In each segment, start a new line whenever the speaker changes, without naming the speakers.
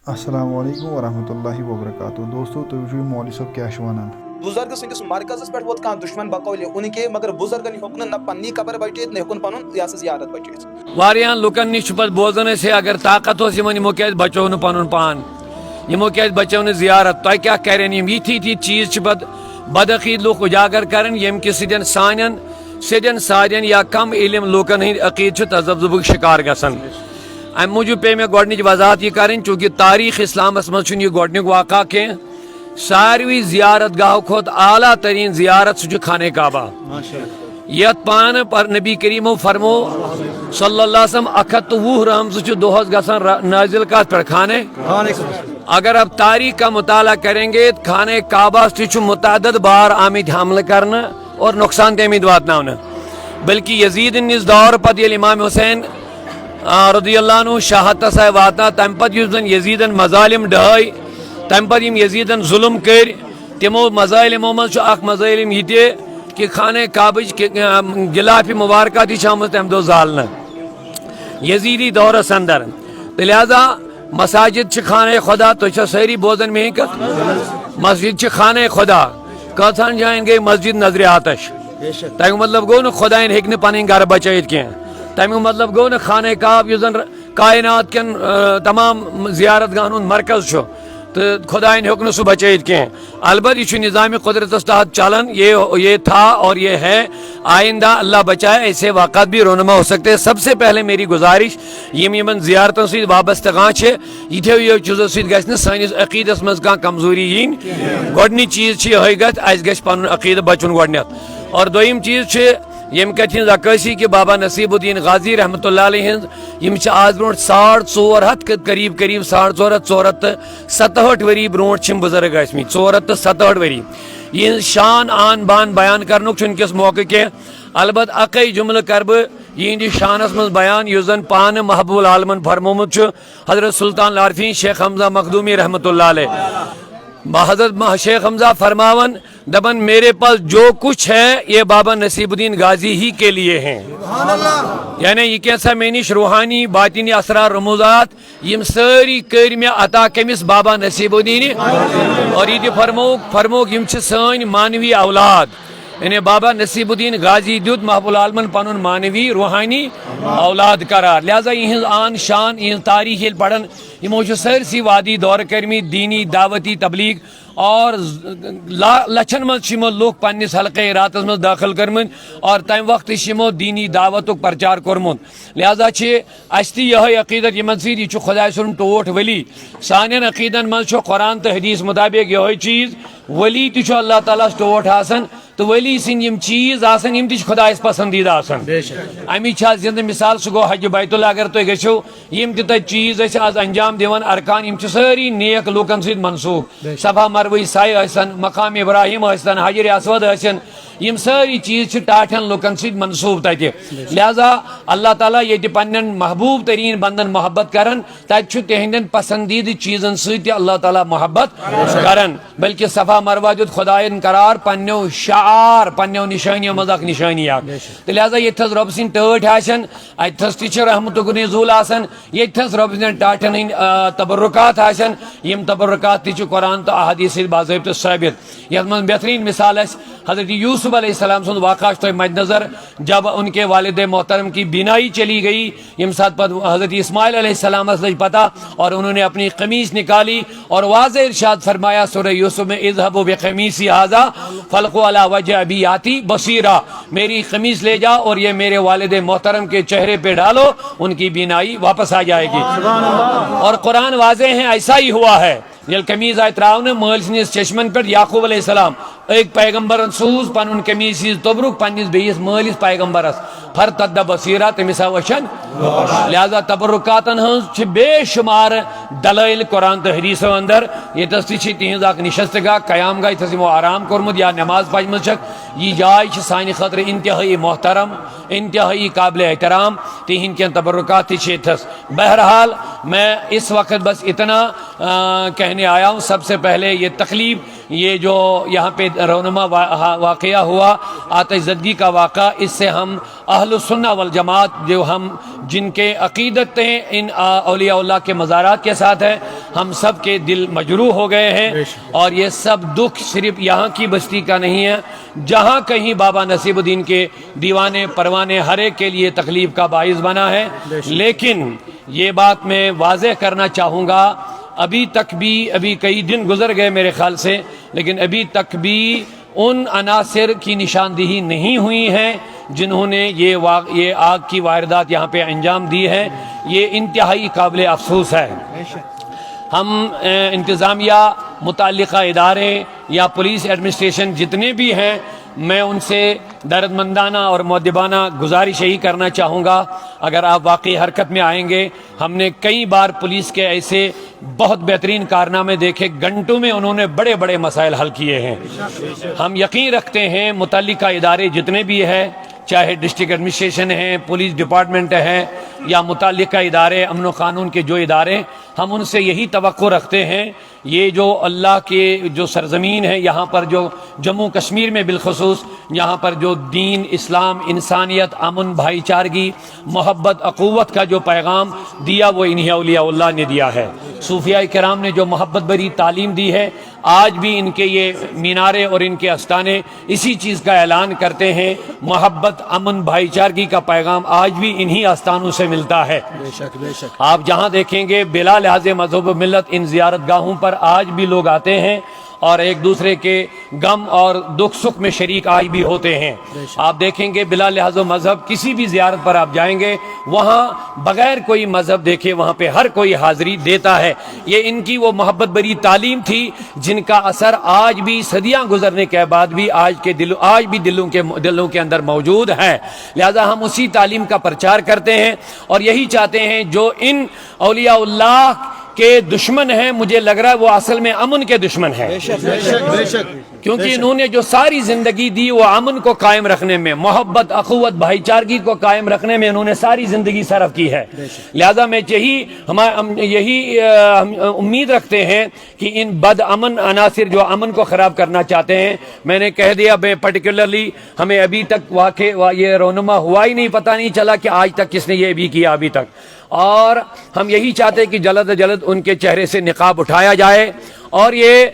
السلام علیکم ورحمۃ اللہ وبرکاتہ دوستو تُہۍ وٕچھِو مولوی صٲب کیٛاہ چھُ وَنان
بزرگ سندس مرکزس پہ ووت کھانا دشمن بقول ان کے مگر بزرگن ہوں نہ پنی قبر بچت نہ ہوں پن یہ زیارت بچت
واریاہن لُکن نش چھُ پتہٕ بوزان أسۍ ہے اگر طاقت اوس یِمن یِمو کیازِ بچو نہٕ پنُن پان یِمو کیازِ بچو نہٕ زیارت تۄہہِ کیاہ کرن یِم یِتھۍ یِتھۍ چیٖز چھِ پتہٕ بدعقید لُکھ اجاگر کران ییٚمہِ کہِ سۭتۍ سانٮ۪ن سیٚدٮ۪ن سادٮ۪ن یا کم علم لوٗکن ہٕنٛدۍ عقیٖد چھِ تذبذبُک شکار گژھان امہِ موٗجوٗب پیٚیہِ مےٚ گۄڈنِچ وضاحت یہِ کَرٕنۍ چوٗنٛکہِ تاریٖخ اِسلامس منٛز چھُنہٕ یہِ گۄڈنیُک واقعہ کینٛہہ ساروی زیارت گاہو کھۄتہٕ اعلیٰ تریٖن زیارت سُہ چھُ خانہ کعبہ یتھ پانہٕ پر نبی کریمو فرمو صلی اللہ علیہ وسلم 120 رحمژٕ چھُ دۄہس گژھان نازل کتھ پٮ۪ٹھ خانہ اگر اب تاریخ کا مطالعہ کریں گے خانہ کعبہ تہِ چھُ متعدد بار آمٕتۍ حملہٕ کرنہٕ اور نۄقصان تہِ آمٕتۍ واتناونہٕ بلکہ یزیٖدن نِس دور پتہٕ ییٚلہِ امام حسین رضی اللہ عنہ شہادتس آیہِ واتناو تمہِ پتہٕ یُس زن یزیٖدن مظالم ڈھٲے تمہِ پتہٕ یِم یزیٖدن ظُلم کٔرۍ تِمو مظالمو منٛز چھُ اکھ مظالم یہِ تہِ کہ خانہ کعبٕچ غلاف مبارکہ تہِ چھِ آمٕژ تمہِ دۄہ زالنہٕ یزیٖدی دورس اندر تہٕ لہذا مساجد چھِ خانہ خدا تُہۍ چھا سٲری بوزان میٛٲنۍ کتھ مسجد چھِ خانہ خدا کۭژہن جاین گٔے مسجد نظرِ آتش تمیُک مطلب گوٚو نہٕ خۄدایَن ہیٚکہِ نہٕ پنٕنۍ گرٕ بچٲیِتھ کینٛہہ تمیُک مطلب گوٚو نہٕ خانہ کعب یُس زن کائنات کٮ۪ن تمام زیارت گاہن ہُنٛد مرکز چھُ تہٕ خۄدایَن ہیوٚک نہٕ سُہ بچٲیِتھ کینٛہہ البتہ یہ نظام قدرتس تحت چلن یہ تھا اور یہ ہے آئندہ اللہ بچائے ایسے واقعات بھی رونما ہو سکتے ہیں سب سے پہلے میری گزارش یمن زیارتوں سۭتۍ وابستگاہ چھِ یِتھیو چیٖزو سۭتۍ گژھِ نہٕ سٲنِس عقیٖدس منٛز کانٛہہ کمزوری یِنۍ گۄڈنِچ چیٖز چھِ یِہوٚے گژھِ اَسہِ گژھِ پنُن عقیٖدٕ بچُن گۄڈنٮ۪تھ اور دوٚیِم چیٖز چھِ ییٚمہِ کتھِ ہٕنٛز عکٲسی کہ بابا نصیب الدین غازی رحمتہ اللہ علیہ ہٕنٛز یِم چھِ آز برونٛٹھ 450 قریٖب 467 ؤری برونٛٹھ چھِ بُزرگ ٲسمٕتۍ 467 ؤری یِہٕنٛز شان آن بان بیان کرنُک چھُ وٕنکیٚس موقعہٕ کینٛہہ البتہ اکے جملہٕ کرٕ بہٕ یِہنٛدِس شانس منٛز بیان یُس زن پانہٕ محبوب العالمن فرمومُت چھُ حضرت سلطان العارفین شیخ حمزہ مخدومی رحمتہ اللہ علیہ حضرت شیخ حمزہ فرماون دپن میرے پاس جو کچھ ہے یہ بابا نصیب الدین غازی ہی کے لیے ہیں یعنی یہ کیسا میں نش روحانی باطنی اسرار رموزات یم ساری کر میں عطا کمس بابا نصیب الدین اور یہ فرموک یم چھ سن مانوی اولاد یعنی بابا نصیب الدین غازی دیت محبوب العالمن پنن مانوی روحانی اولاد قرار لہذا یہ آن شان یہ تاریخ یل پڑھن یمو سرسی وادی دور کرمی دینی دعوتی تبلیغ اور لچھن مزو لوگ پنس حلقہ راتس مز داخل کرمت اور تمہ وقت یمو دینی دعوت پرچار کورمت لہذا اس تہ یہ عقیدت یمن سی یہ خدا سن ٹوٹ ولی سان عقیدن مز قرآن تو حدیث مطابق یہ چیز ولی تہ اللہ تعالیٰ ٹوٹ آسان تو ولی سن یم چیز آسان یم تہ خدایس پسندیدہ آسان امچ زندہ مثال سہ گو حج بیت اللہ اگر تھی گھو یم تہ چیز آز انجام دِوان ارکان یم ساری نیک لوکن سۭتۍ منسوخ صفا مروی ساے ٲسن مقام ابراہیم ٲسن حجر اسود ٲسن یم ساری چیز ٹاٹھن لوکن سۭتۍ منسوخ تتہ لہذا اللہ تعالیٰ ییٚتہِ پننٮ۪ن محبوب ترین بندن محبت کران تتہِ تہندین پسندیدہ چیزن سۭتۍ اللہ تعالیٰ محبت کران بلکہ صفا مروا دیت خدایَن قرار پننیو شعار پننیو نشانیو مز اکھ نشانی اکھ لہذا یتھس رۄب سٕنٛدۍ ٹٲٹھۍ آسن اتھس تہ چھِ رحمتُک نزول آسان یتھس رۄب سٕنٛدٮ۪ن ٹاٹھن ہٕنٛدۍ تبرکات آسن یم تبرکات تہ چھِ قرآن تو احادیث سۭتۍ باضٲبطہ ثٲبت یتھ منٛز بہترین مثال حضرت یوسف علیہ السلام سن واقعہ تہ مد نظر جب ان کے والد محترم کی بینائی چلی گئی یم ساتھ حضرت اسماعیل علیہ السلام لج پتہ اور انہوں نے اپنی قمیص نکالی اور واضح ارشاد فرمایا سورہ یوسف میں اذهبوا بقمیصی ھذا فالقوا علی وجه ابی آتی بصیرا میری قمیص لے جاؤ اور یہ میرے والد محترم کے چہرے پہ ڈالو ان کی بینائی واپس آ جائے گی اور قرآن واضح ہے ایسا ہی ہوا ہے یل قمیض آئی تراؤن مل سندس چشمن پہ یعقوب علیہ السلام ایک پیغمبرن سوز پن قمیض تبرک پنس بیس مالس پیغمبرس فرتد بصیرہ تمس آو وچھن لہذا تبرکاتن ہز بے شمار دلائل قرآن تو حدیثو اندر یتس تہ تہذ اخ نشست گاہ قیام گاہ یتس یمو آرام کورمت یا نماز پجمت یہ جائے سانہ خاطر انتہائی محترم انتہائی قابل احترام تہند کین تبرکات تھس بہرحال میں اس وقت بس اتنا کہنے آیا ہوں سب سے پہلے یہ تکلیف یہ جو یہاں پہ رونما واقعہ ہوا آتش زدگی کا واقعہ اس سے ہم اہل السنہ والجماعت جو ہم جن کے عقیدتیں ان اولیاء اللہ کے مزارات کے ساتھ ہیں، ہم سب کے دل مجروح ہو گئے ہیں، اور یہ سب دکھ صرف یہاں کی بستی کا نہیں ہے، جہاں کہیں بابا نصیب الدین کے دیوانے پروانے ہر ایک کے لیے تکلیف کا باعث بنا ہے۔ لیکن یہ بات میں واضح کرنا چاہوں گا، ابھی تک بھی ابھی کئی دن گزر گئے میرے خیال سے، لیکن ابھی تک بھی ان عناصر کی نشاندہی نہیں ہوئی ہے جنہوں نے یہ آگ کی واردات یہاں پہ انجام دی ہے۔ یہ انتہائی قابل افسوس ہے۔ ہم انتظامیہ، متعلقہ ادارے یا پولیس ایڈمنسٹریشن جتنے بھی ہیں، میں ان سے دردمندانہ اور مؤدبانہ گزارش یہی کرنا چاہوں گا، اگر آپ واقعی حرکت میں آئیں گے۔ ہم نے کئی بار پولیس کے ایسے بہت بہترین کارنامے دیکھے، گھنٹوں میں انہوں نے بڑے بڑے مسائل حل کیے ہیں۔ ہم یقین رکھتے ہیں متعلقہ ادارے جتنے بھی ہیں، چاہے ڈسٹرکٹ ایڈمنسٹریشن ہے، پولیس ڈپارٹمنٹ ہے، یا متعلقہ ادارے امن و قانون کے جو ادارے، ہم ان سے یہی توقع رکھتے ہیں، یہ جو اللہ کے جو سرزمین ہے، یہاں پر جو جموں کشمیر میں بالخصوص یہاں پر جو دین، اسلام، انسانیت، امن، بھائی چارگی، محبت، اخوت کا جو پیغام دیا، وہ انہی اولیاء اللہ نے دیا ہے۔ صوفیاء کرام نے جو محبت بری تعلیم دی ہے، آج بھی ان کے یہ مینارے اور ان کے آستانے اسی چیز کا اعلان کرتے ہیں۔ محبت، امن، بھائی چارگی کا پیغام آج بھی انہی آستانوں سے ملتا ہے۔ آپ جہاں دیکھیں گے بلا لحاظ مذہب و ملت ان زیارت گاہوں پر آج بھی لوگ آتے ہیں اور ایک دوسرے کے غم اور دکھ سکھ میں شریک آج بھی ہوتے ہیں۔ آپ دیکھیں گے بلا لحاظ و مذہب کسی بھی زیارت پر آپ جائیں گے، وہاں بغیر کوئی مذہب دیکھے وہاں پہ ہر کوئی حاضری دیتا ہے۔ یہ ان کی وہ محبت بری تعلیم تھی جن کا اثر آج بھی صدیاں گزرنے کے بعد بھی آج بھی دلوں کے اندر موجود ہے۔ لہذا ہم اسی تعلیم کا پرچار کرتے ہیں اور یہی چاہتے ہیں جو ان اولیاء اللہ کے دشمن ہیں، مجھے لگ رہا ہے وہ اصل میں امن کے دشمن ہیں، کیونکہ انہوں نے جو ساری زندگی دی وہ امن کو قائم رکھنے میں، محبت، اخوت، بھائی چارگی کو قائم رکھنے میں انہوں نے ساری زندگی صرف کی ہے۔ لہذا میں یہی امید رکھتے ہیں کہ ان بد امن عناصر جو امن کو خراب کرنا چاہتے ہیں، میں نے کہہ دیا پرٹیکولرلی ہمیں ابھی تک یہ رونما ہوا ہی نہیں، پتہ نہیں چلا کہ آج تک کس نے یہ بھی کیا ابھی تک، اور ہم یہی چاہتے ہیں کہ جلد از جلد ان کے چہرے سے نقاب اٹھایا جائے اور یہ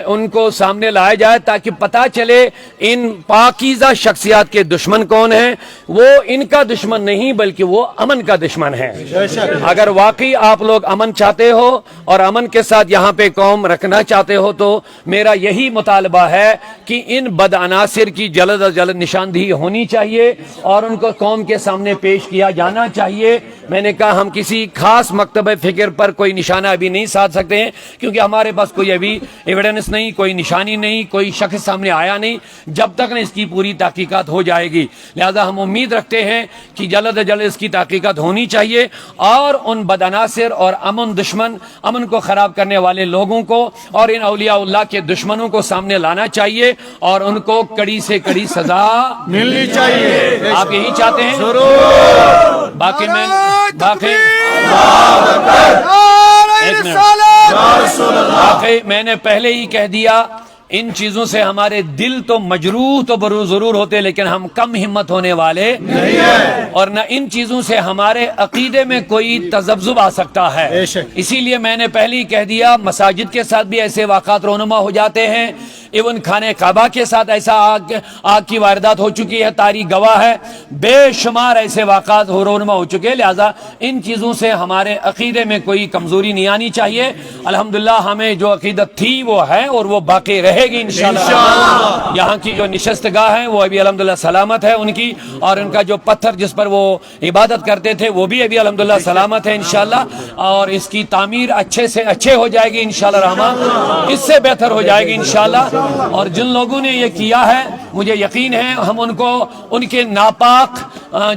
ان کو سامنے لایا جائے تاکہ پتہ چلے ان پاکیزہ شخصیات کے دشمن کون ہیں۔ وہ ان کا دشمن نہیں بلکہ وہ امن کا دشمن ہے۔ اگر واقعی آپ لوگ امن چاہتے ہو اور امن کے ساتھ یہاں پہ قوم رکھنا چاہتے ہو تو میرا یہی مطالبہ ہے کہ ان بد عناصر کی جلد از جلد نشاندہی ہونی چاہیے اور ان کو قوم کے سامنے پیش کیا جانا چاہیے۔ میں نے کہا ہم کسی خاص مکتبہ فکر پر کوئی نشانہ ابھی نہیں ساتھ سکتے ہیں کیونکہ ہمارے پاس کوئی ابھی ایویڈنس نہیں، کوئی نشانی نہیں، کوئی شخص سامنے آیا نہیں، جب تک نہ اس کی پوری تحقیقات ہو جائے گی۔ لہذا ہم امید رکھتے ہیں کہ جلد از جلد اس کی تحقیقات ہونی چاہیے اور ان بد عناصر اور امن کو خراب کرنے والے لوگوں کو اور ان اولیاء اللہ کے دشمنوں کو سامنے لانا چاہیے اور ان کو کڑی سے کڑی سزا
ملنی چاہیے۔
آپ یہی چاہتے ہیں؟ باقی میں نے پہلے ہی کہہ دیا، ان چیزوں سے ہمارے دل تو مجروح تو ضرور ہوتے لیکن ہم کم ہمت ہونے والے نہیں ہیں، اور نہ ان چیزوں سے ہمارے عقیدے میں کوئی تذبذب آ سکتا ہے۔ اسی لیے میں نے پہلے ہی کہہ دیا مساجد کے ساتھ بھی ایسے واقعات رونما ہو جاتے ہیں، ایون خانہ کعبہ کے ساتھ ایسا آگ کی واردات ہو چکی ہے، تاریخ گواہ ہے، بے شمار ایسے واقعات رونما ہو چکے ہیں۔ لہذا ان چیزوں سے ہمارے عقیدے میں کوئی کمزوری نہیں آنی چاہیے۔ الحمدللہ ہمیں جو عقیدت تھی وہ ہے اور وہ باقی رہے گی انشاءاللہ۔ یہاں کی جو نشست گاہ ہے وہ ابھی الحمدللہ سلامت ہے ان کی، اور ان کا جو پتھر جس پر وہ عبادت کرتے تھے وہ بھی ابھی الحمدللہ سلامت ہے انشاءاللہ، اور اس کی تعمیر اچھے سے اچھے ہو جائے گی انشاءاللہ الرحمن، اس سے بہتر ہو جائے گی انشاءاللہ۔ اور جن لوگوں نے یہ کیا ہے مجھے یقین ہے ہم ان کو ان کے ناپاک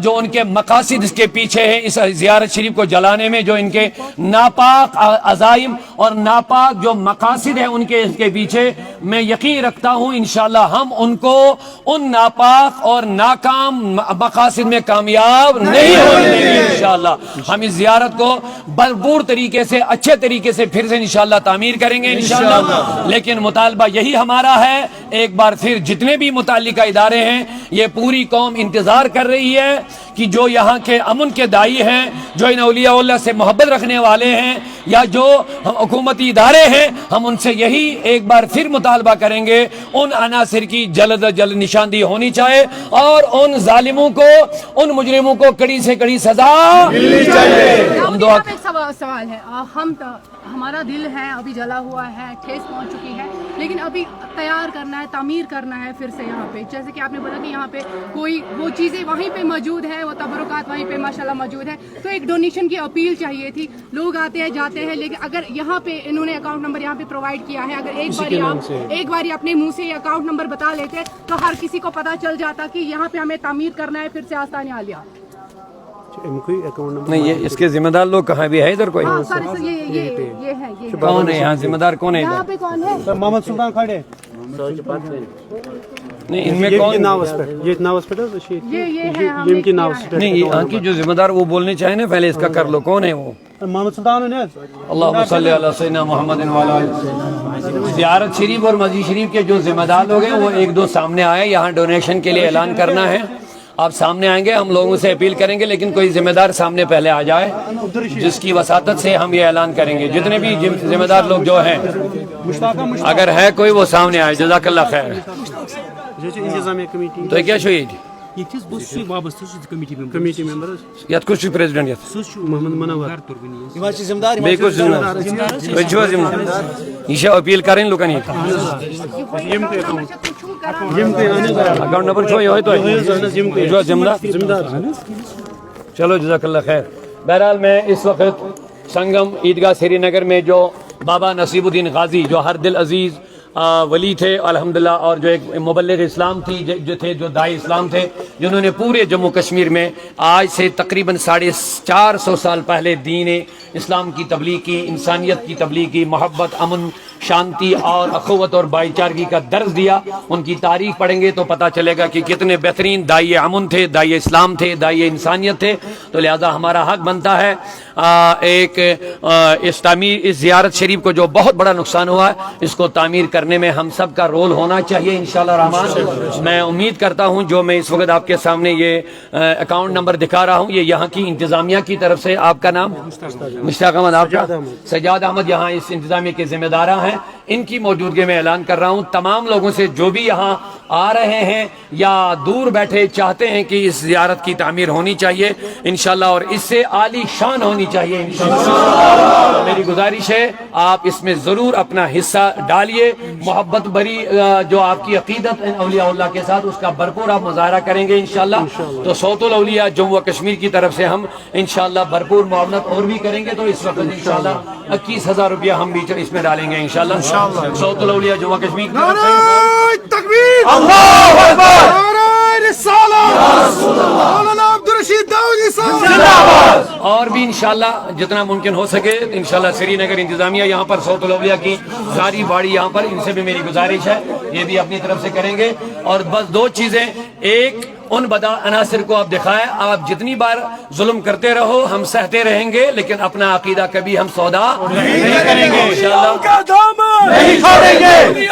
جو ان کے مقاصد اس کے پیچھے ہیں اس زیارت شریف کو جلانے میں، جو ان کے ناپاک عزائم اور ناپاک جو مقاصد ہیں ان کے اس کے پیچھے، میں یقین رکھتا ہوں انشاءاللہ ہم ان کو ان ناپاک اور ناکام مقاصد میں کامیاب نہیں ہونے دیں گے انشاءاللہ۔ ہم اس زیارت کو بھرپور طریقے سے اچھے طریقے سے پھر سے انشاءاللہ تعمیر کریں گے انشاءاللہ۔ لیکن مطالبہ یہی ہمارا ہے، ایک بار پھر جتنے بھی متعلقہ ادارے ہیں، یہ پوری قوم انتظار کر رہی ہے کہ جو یہاں کے امن کے دائی ہیں، جو ان اولیاء اللہ سے محبت رکھنے والے ہیں، یا جو حکومتی ادارے ہیں، ہم ان سے یہی ایک بار پھر مطالبہ کریں گے ان عناصر کی جلد از جلد نشاندہی ہونی چاہیے اور ان ظالموں کو، ان مجرموں کو کڑی سے کڑی سزا ملنی چاہیے۔ ہم دعا
ایک سوال ہے، ہمارا دل ہے ابھی جلا ہوا ہے، ٹھیس پہنچ چکی ہے، لیکن ابھی تیار کرنا ہے، تعمیر کرنا ہے پھر سے یہاں پہ، جیسے کہ آپ نے بولا کہ یہاں پہ کوئی وہ چیزیں وہیں پہ موجود ہے، وہ تبرکات وہیں پہ ماشاءاللہ موجود ہے، تو ایک ڈونیشن کی اپیل چاہیے تھی۔ لوگ آتے ہیں جاتے ہیں، لیکن اگر یہاں پہ انہوں نے اکاؤنٹ نمبر یہاں پہ پرووائڈ کیا ہے، اگر ایک باری اپنے منہ سے اکاؤنٹ نمبر بتا لیتے تو ہر کسی کو پتا چل جاتا کہ یہاں پہ ہمیں تعمیر کرنا ہے پھر سے آستانِ عالیہ۔
نہیں، یہ اس کے ذمہ دار لوگ کہاں بھی ہے ادھر کوئی؟
ہاں سر، یہ ہے
کون ہے یہاں ذمہ دار؟ کون ہے
یہاں
ادھر؟
پہ کون ہے؟
محمد سلطان کھڑے
نہیں، ان میں کون؟
یہ ہے ہم نے
نہیں، یہاں کی جو ذمہ دار وہ بولنے چاہیں نا، پہلے اس کا کر لو، کون ہے وہ؟
محمد سلطان
اللہم صلی علی سیدنا محمد وعلی آلہ۔ زیارت شریف اور مسجد شریف کے جو ذمہ دار لوگ ہیں وہ ایک دو سامنے آئے، یہاں ڈونیشن کے لیے اعلان کرنا ہے، آپ سامنے آئیں گے، ہم لوگوں سے اپیل کریں گے، لیکن کوئی ذمہ دار سامنے پہلے آ جائے جس کی وساطت سے ہم یہ اعلان کریں گے۔ جتنے بھی ذمہ دار لوگ جو ہیں، اگر ہے کوئی وہ سامنے آئے، جزاک اللہ خیر۔ تو کیا شو یہ یت کس پریزیڈنٹ یت بیٚیہِ کُس ذمہ دار؟ تُہۍ چھِوا ذمہ دار؟ یہ چھا اپیل کریں لُکن یہ اکاؤنٹ نمبر چھو یہ تُہۍ چھِوا ذمہ دار؟ چلو جزاک اللہ خیر۔ بہرحال میں اس وقت سنگم عیدگاہ سری نگر میں جو بابا نصیب الدین غازی جو ہر دل عزیز ولی تھے الحمدللہ، اور جو ایک مبلغ اسلام تھی، جو تھے جو داعی اسلام تھے، جنہوں نے پورے جموں کشمیر میں آج سے تقریباً 450 سال پہلے دین اسلام کی تبلیغ کی، انسانیت کی تبلیغ کی، محبت، امن، شانتی اور اخوت اور بھائی چارگی کا درس دیا۔ ان کی تاریخ پڑھیں گے تو پتہ چلے گا کہ کتنے بہترین داعی امن تھے، داعی اسلام تھے، داعی انسانیت تھے۔ تو لہذا ہمارا حق بنتا ہے ایک اس تعمیر، اس زیارت شریف کو جو بہت بڑا نقصان ہوا ہے، اس کو تعمیر کرنے میں ہم سب کا رول ہونا چاہیے انشاءاللہ الرحمن۔ میں امید کرتا ہوں جو میں اس وقت آپ کے سامنے یہ اکاؤنٹ نمبر دکھا رہا ہوں، یہ یہاں کی انتظامیہ کی طرف سے۔ آپ کا نام؟ مشتاق احمد۔ آپ کا؟ سجاد احمد یہاں اس انتظامیہ کے ذمہ داران ہیں۔ ان کی موجودگی میں اعلان کر رہا ہوں تمام لوگوں سے جو بھی یہاں آ رہے ہیں یا دور بیٹھے چاہتے ہیں کہ اس زیارت کی تعمیر ہونی چاہیے انشاءاللہ، اور اس سے عالی شان ہونی چاہیے انشاءاللہ۔ میری گزارش ہے آپ اس میں ضرور اپنا حصہ ڈالیے، محبت بری جو آپ کی عقیدت اولیاء اللہ کے ساتھ، اس کا بھرپور آپ مظاہرہ کریں گے انشاءاللہ۔ تو صوت الاولیاء جموں و کشمیر کی طرف سے ہم انشاءاللہ بھرپور معاونت اور بھی کریں گے، تو اس وقت انشاءاللہ 21,000 روپیہ ہم بھی اس میں ڈالیں گے انشاءاللہ۔ صوت الاولیاء جموں کشمیر کی طرف سے
تکبیر،
اللہ اکبر،
نعرہ رسالت، مولانا عبدالرشید داؤدی صاحب،
اور بھی انشاءاللہ جتنا ممکن ہو سکے انشاءاللہ سری نگر انتظامیہ یہاں پر صوت الاولیاء کی ساری باڑی یہاں پر، ان سے بھی میری گزارش ہے یہ بھی اپنی طرف سے کریں گے۔ اور بس دو چیزیں، ایک ان بدا عناصر کو آپ دکھائیں، آپ جتنی بار ظلم کرتے رہو ہم سہتے رہیں گے، لیکن اپنا عقیدہ کبھی ہم سودا نہیں کریں گے انشاءاللہ،
نہیں چھوڑیں گے،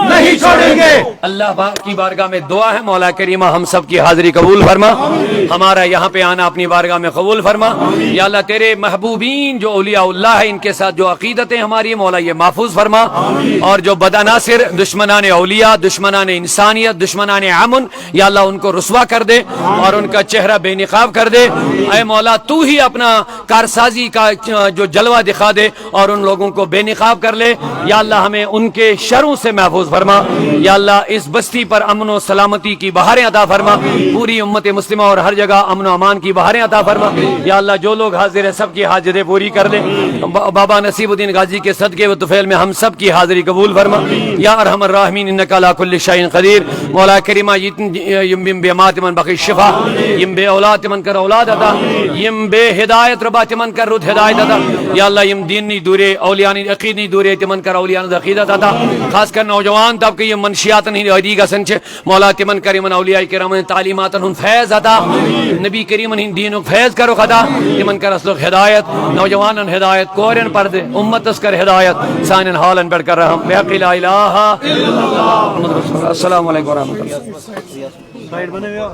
نہیں چھوڑیں گے۔
اللہ کی بارگاہ میں دعا ہے مولا کریمہ ہم سب کی حاضری قبول فرما، ہمارا یہاں پہ آنا اپنی بارگاہ میں قبول فرما۔ یا اللہ تیرے محبوبین جو اولیاء اللہ ہے ان کے ساتھ جو عقیدتیں ہماری مولا یہ محفوظ فرما، اور جو بد عناصر دشمنان اولیاء، دشمنان انسانیت، دشمنان امن، یا اللہ ان کو رسوا کر دے اور ان کا چہرہ بے نقاب کر دے۔ اے مولا تو ہی اپنا کارسازی کا جو جلوہ دکھا دے اور ان لوگوں کو بے نقاب کر لے۔ یا اللہ ہمیں ان کے شروں سے محفوظ فرما، یا اللہ اس بستی پر امن و سلامتی کی بہاریں عطا فرما، پوری امت مسلمہ اور ہر جگہ امن و امان کی بہاریں عطا فرما۔ یا اللہ جو لوگ حاضر ہیں سب کی حاجتیں پوری کر دے، بابا نصیب الدین غازی کے صدقے و طفیل میں ہم سب کی حاضری قبول فرما یا ارحم الراحمین، انک علی کل شیء قدیر۔ مولا کریمہ یم بیمات من بخش شفا، یم بے اولاد من کر اولاد عطا، یم بے ہدایت ربا تمن کر رد ہدایت عطا۔ یا اللہ یم دین نی دورے اولیاء نی عقید نی دورے تمن کر اولیاء نی عقیدت عطا، خاص کر نوجوان طبقہ طبقہ یہ منشیاتن ہند عدی گھن مولا تمن کر اولیاء کرام تعلیماتن ہند فیض عطا نبی کریم ہند دین فیض کرو عطا تمن کر اصل ہدایت نوجوانن ہدایت کورن پردے امتس کر ہدایت سان حالن پہ کر رحم بحق لا الہ الا اللہ. السلام علیکم ورحمۃ اللہ.